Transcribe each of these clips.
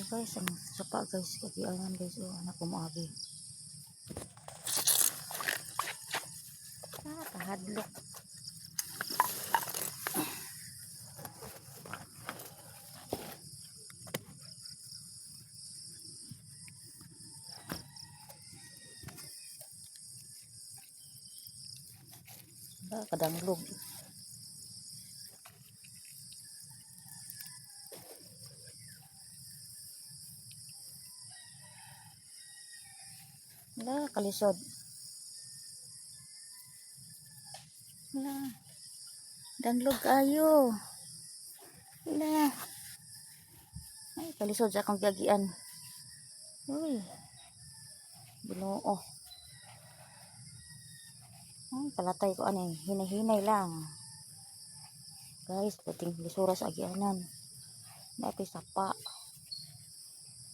guys, ang sapa guys, kagiangan guys, oh, anak ko moagi. Kahadlok. Kadanglog. Kalisod. Danglog ayo. Ay, kalisod sa akong gagian. Uy. Ginoo. Ay, kalatay ko ani, hinay-hinay lang. Guys, puting lisura sa agianan. Dati sapa.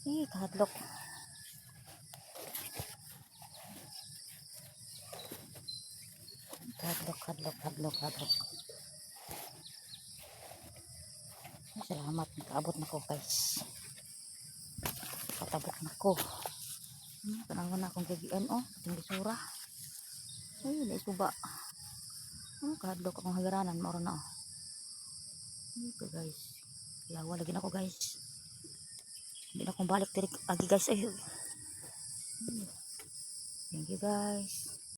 Kahadlok. Hadlok. Salamat, nakaabot na ko guys. Katabok na ko. Panahon na akong gagian, oh. Puting lisura. Ay, naisuba. Kahadlok akong hagaranan, mauro na, oh. Ito guys. Yawa lagi na ako guys. Hindi na akong balik diri agi guys. Ay. Thank you guys.